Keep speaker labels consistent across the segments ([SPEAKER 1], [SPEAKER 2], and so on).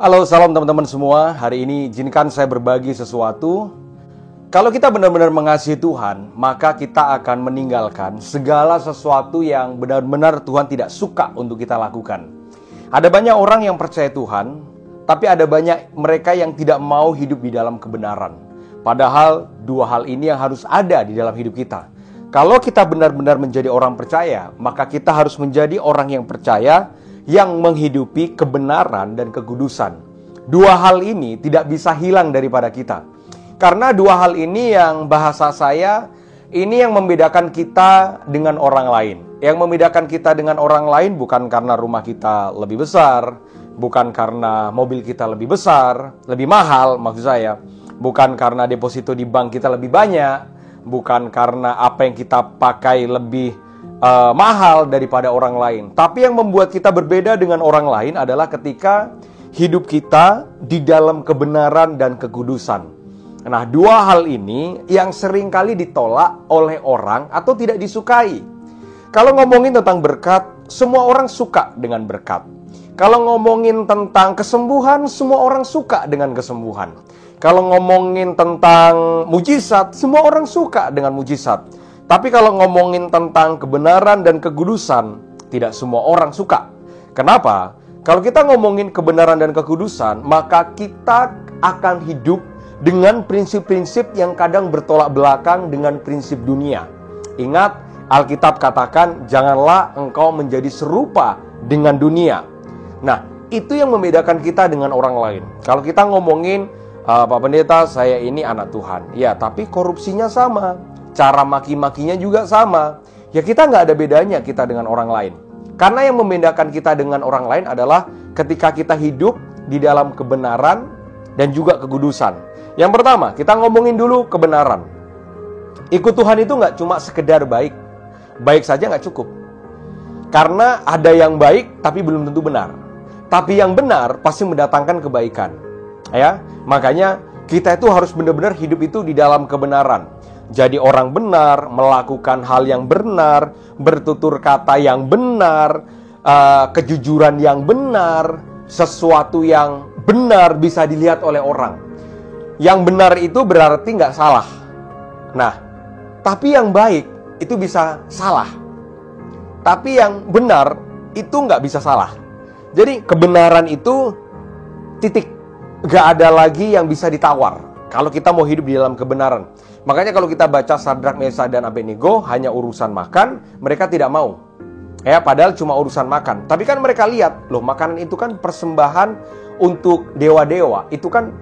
[SPEAKER 1] Halo, salam teman-teman semua. Hari ini izinkan saya berbagi sesuatu. Kalau kita benar-benar mengasihi Tuhan, maka kita akan meninggalkan segala sesuatu yang benar-benar Tuhan tidak suka untuk kita lakukan. Ada banyak orang yang percaya Tuhan, tapi ada banyak mereka yang tidak mau hidup di dalam kebenaran. Padahal dua hal ini yang harus ada di dalam hidup kita. Kalau kita benar-benar menjadi orang percaya, maka kita harus menjadi orang yang percaya yang menghidupi kebenaran dan kekudusan. Dua hal ini tidak bisa hilang daripada kita. Karena dua hal ini yang bahasa saya, ini yang membedakan kita dengan orang lain. Yang membedakan kita dengan orang lain bukan karena rumah kita lebih besar, bukan karena mobil kita lebih besar, lebih mahal maksud saya. Bukan karena deposito di bank kita lebih banyak, bukan karena apa yang kita pakai lebih mahal daripada orang lain. Tapi yang membuat kita berbeda dengan orang lain adalah ketika hidup kita di dalam kebenaran dan kekudusan. Nah, dua hal ini yang seringkali ditolak oleh orang atau tidak disukai. Kalau ngomongin tentang berkat, semua orang suka dengan berkat. Kalau ngomongin tentang kesembuhan, semua orang suka dengan kesembuhan. Kalau ngomongin tentang mujizat, semua orang suka dengan mujizat. Tapi kalau ngomongin tentang kebenaran dan kekudusan, tidak semua orang suka. Kenapa? Kalau kita ngomongin kebenaran dan kekudusan, maka kita akan hidup dengan prinsip-prinsip yang kadang bertolak belakang dengan prinsip dunia. Ingat, Alkitab katakan, janganlah engkau menjadi serupa dengan dunia. Nah, itu yang membedakan kita dengan orang lain. Kalau kita ngomongin, Pak Pendeta, saya ini anak Tuhan. Ya, tapi korupsinya sama. Cara maki-makinya juga sama. Ya, kita nggak ada bedanya kita dengan orang lain. Karena yang membedakan kita dengan orang lain adalah ketika kita hidup di dalam kebenaran dan juga kekudusan. Yang pertama, kita ngomongin dulu kebenaran. Ikut Tuhan itu nggak cuma sekedar baik. Baik saja nggak cukup. Karena ada yang baik tapi belum tentu benar. Tapi yang benar pasti mendatangkan kebaikan. Ya, makanya kita itu harus benar-benar hidup itu di dalam kebenaran. Jadi orang benar, melakukan hal yang benar, bertutur kata yang benar, kejujuran yang benar, sesuatu yang benar bisa dilihat oleh orang. Yang benar itu berarti nggak salah. Nah, tapi yang baik itu bisa salah. Tapi yang benar itu nggak bisa salah. Jadi kebenaran itu titik. Nggak ada lagi yang bisa ditawar kalau kita mau hidup di dalam kebenaran. Makanya kalau kita baca Sadrak, Mesah, dan Abednego hanya urusan makan, mereka tidak mau. Ya, padahal cuma urusan makan. Tapi kan mereka lihat, loh, makanan itu kan persembahan untuk dewa-dewa. Itu kan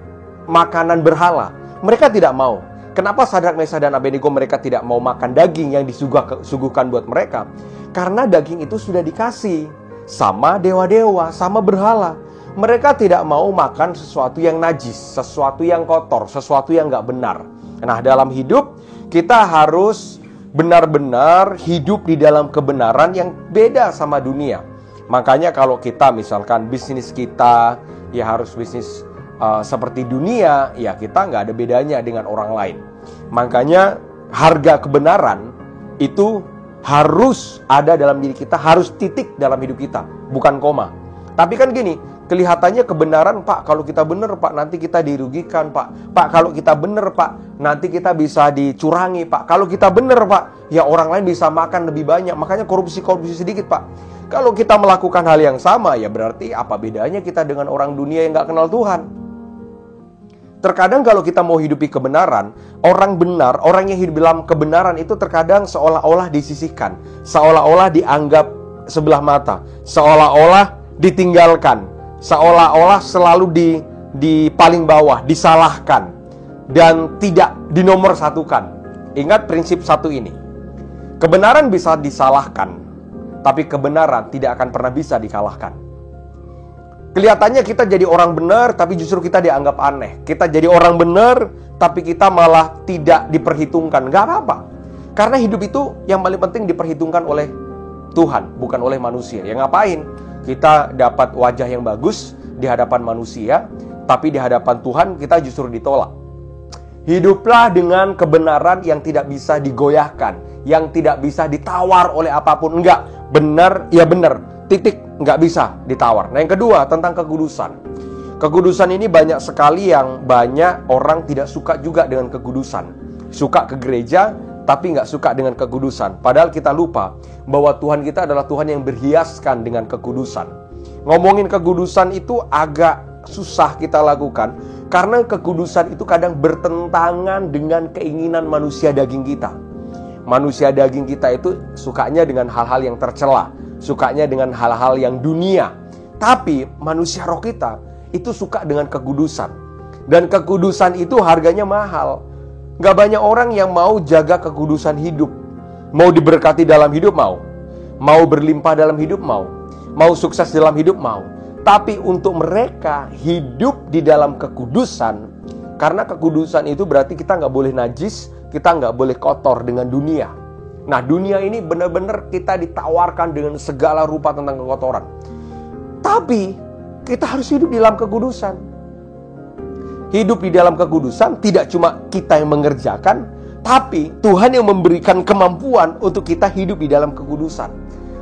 [SPEAKER 1] makanan berhala. Mereka tidak mau. Kenapa Sadrak, Mesah, dan Abednego mereka tidak mau makan daging yang disuguhkan buat mereka? Karena daging itu sudah dikasih sama dewa-dewa, sama berhala. Mereka tidak mau makan sesuatu yang najis, sesuatu yang kotor, sesuatu yang nggak benar. Nah, dalam hidup kita harus benar-benar hidup di dalam kebenaran yang beda sama dunia. Makanya kalau kita misalkan bisnis kita ya harus bisnis seperti dunia, ya kita nggak ada bedanya dengan orang lain. Makanya harga kebenaran itu harus ada dalam diri kita, harus titik dalam hidup kita, bukan koma. Tapi kan gini, kelihatannya kebenaran, Pak, kalau kita benar, Pak, nanti kita dirugikan, Pak. Pak, kalau kita benar, Pak, nanti kita bisa dicurangi, Pak. Kalau kita benar, Pak, ya orang lain bisa makan lebih banyak. Makanya korupsi sedikit, Pak. Kalau kita melakukan hal yang sama, ya berarti apa bedanya kita dengan orang dunia yang gak kenal Tuhan? Terkadang kalau kita mau hidupi kebenaran, orang benar, orang yang hidup dalam kebenaran itu terkadang seolah-olah disisihkan. Seolah-olah dianggap sebelah mata. Seolah-olah ditinggalkan. Seolah-olah selalu di paling bawah, disalahkan, dan tidak dinomorsatukan. Ingat prinsip satu ini. Kebenaran bisa disalahkan, tapi kebenaran tidak akan pernah bisa dikalahkan. Kelihatannya kita jadi orang benar, tapi justru kita dianggap aneh. Kita jadi orang benar, tapi kita malah tidak diperhitungkan. Gak apa-apa. Karena hidup itu yang paling penting diperhitungkan oleh Tuhan, bukan oleh manusia. Ya ngapain? Kita dapat wajah yang bagus di hadapan manusia, tapi di hadapan Tuhan kita justru ditolak. Hiduplah dengan kebenaran yang tidak bisa digoyahkan, yang tidak bisa ditawar oleh apapun. Enggak, benar, ya benar, titik, nggak bisa ditawar. Nah, yang kedua tentang kekudusan. Kekudusan ini banyak sekali yang banyak orang tidak suka juga dengan kekudusan. Suka ke gereja, tapi nggak suka dengan kekudusan. Padahal kita lupa bahwa Tuhan kita adalah Tuhan yang berhiaskan dengan kekudusan. Ngomongin kekudusan itu agak susah kita lakukan, karena kekudusan itu kadang bertentangan dengan keinginan manusia daging kita. Manusia daging kita itu sukanya dengan hal-hal yang tercela, sukanya dengan hal-hal yang dunia. Tapi manusia roh kita itu suka dengan kekudusan. Dan kekudusan itu harganya mahal. Gak banyak orang yang mau jaga kekudusan hidup. Mau diberkati dalam hidup mau. Mau berlimpah dalam hidup mau. Mau sukses dalam hidup mau. Tapi untuk mereka hidup di dalam kekudusan, karena kekudusan itu berarti kita gak boleh najis, kita gak boleh kotor dengan dunia. Nah, dunia ini benar-benar kita ditawarkan dengan segala rupa tentang kekotoran. Tapi kita harus hidup di dalam kekudusan. Hidup di dalam kekudusan tidak cuma kita yang mengerjakan, tapi Tuhan yang memberikan kemampuan untuk kita hidup di dalam kekudusan.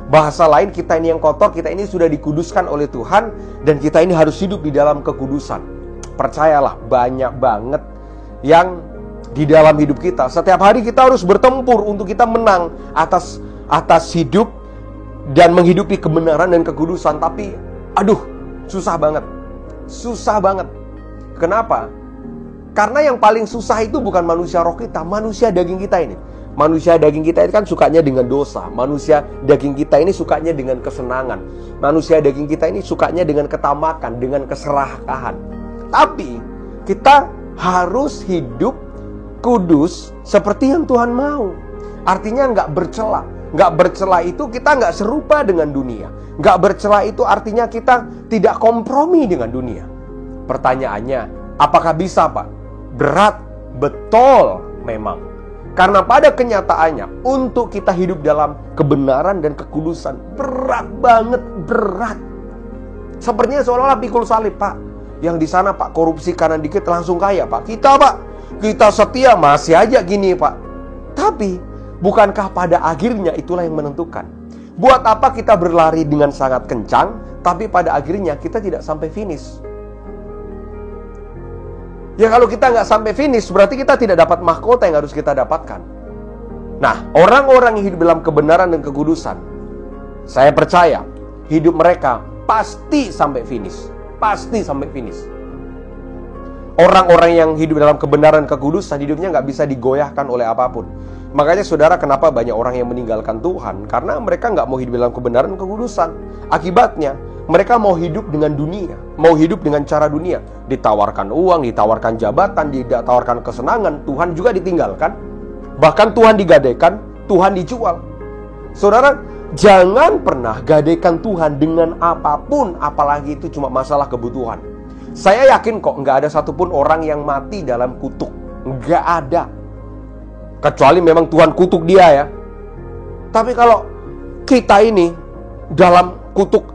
[SPEAKER 1] Bahasa lain, kita ini yang kotor, kita ini sudah dikuduskan oleh Tuhan, dan kita ini harus hidup di dalam kekudusan. Percayalah, banyak banget yang di dalam hidup kita. Setiap hari kita harus bertempur untuk kita menang atas hidup dan menghidupi kebenaran dan kekudusan. Tapi aduh, susah banget. Susah banget. Kenapa? Karena yang paling susah itu bukan manusia roh kita, manusia daging kita ini. Manusia daging kita ini kan sukanya dengan dosa. Manusia daging kita ini sukanya dengan kesenangan. Manusia daging kita ini sukanya dengan ketamakan, dengan keserakahan. Tapi kita harus hidup kudus seperti yang Tuhan mau. Artinya nggak bercela. Nggak bercela itu kita nggak serupa dengan dunia. Nggak bercela itu artinya kita tidak kompromi dengan dunia. Pertanyaannya, apakah bisa, Pak? Berat, betul memang. Karena pada kenyataannya, untuk kita hidup dalam kebenaran dan kekudusan, berat banget, berat. Sepertinya seolah-olah pikul salib, Pak. Yang di sana, Pak, korupsi kanan dikit langsung kaya, Pak. Kita, Pak, kita setia masih aja gini, Pak. Tapi bukankah pada akhirnya itulah yang menentukan? Buat apa kita berlari dengan sangat kencang, tapi pada akhirnya kita tidak sampai finish? Ya kalau kita nggak sampai finish, berarti kita tidak dapat mahkota yang harus kita dapatkan. Nah, orang-orang yang hidup dalam kebenaran dan kekudusan, saya percaya hidup mereka pasti sampai finish. Pasti sampai finish. Orang-orang yang hidup dalam kebenaran dan kekudusan, hidupnya nggak bisa digoyahkan oleh apapun. Makanya saudara, kenapa banyak orang yang meninggalkan Tuhan? Karena mereka nggak mau hidup dalam kebenaran dan kekudusan. Akibatnya, mereka mau hidup dengan dunia, mau hidup dengan cara dunia. Ditawarkan uang, ditawarkan jabatan, ditawarkan kesenangan, Tuhan juga ditinggalkan. Bahkan Tuhan digadaikan, Tuhan dijual. Saudara, jangan pernah gadaikan Tuhan dengan apapun, apalagi itu cuma masalah kebutuhan. Saya yakin kok nggak ada satupun orang yang mati dalam kutuk. Nggak ada. Kecuali memang Tuhan kutuk dia ya. Tapi kalau kita ini dalam kutuk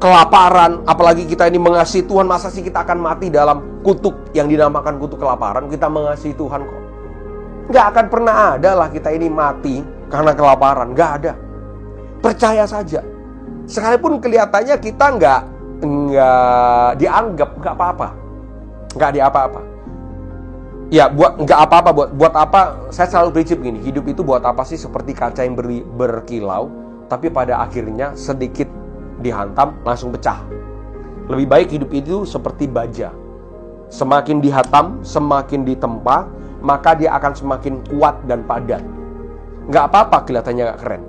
[SPEAKER 1] kelaparan, apalagi kita ini mengasihi Tuhan, masa sih kita akan mati dalam kutuk yang dinamakan kutuk kelaparan? Kita mengasihi Tuhan kok. Nggak akan pernah ada lah kita ini mati karena kelaparan. Nggak ada. Percaya saja. Sekalipun kelihatannya kita nggak dianggap, nggak apa-apa. Nggak diapa-apa. Ya, nggak apa-apa, buat apa? Saya selalu prinsip gini, hidup itu buat apa sih seperti kaca yang berkilau, tapi pada akhirnya sedikit dihantam langsung pecah. Lebih baik hidup itu seperti baja. Semakin dihantam, semakin ditempa, maka dia akan semakin kuat dan padat. Nggak apa-apa kelihatannya nggak keren.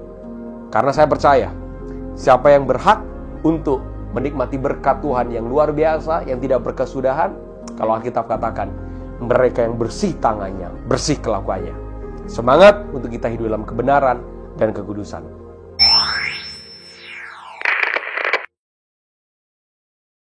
[SPEAKER 1] Karena saya percaya, siapa yang berhak untuk menikmati berkat Tuhan yang luar biasa, yang tidak berkesudahan, kalau Alkitab katakan, mereka yang bersih tangannya, bersih kelakuannya. Semangat untuk kita hidup dalam kebenaran dan kekudusan.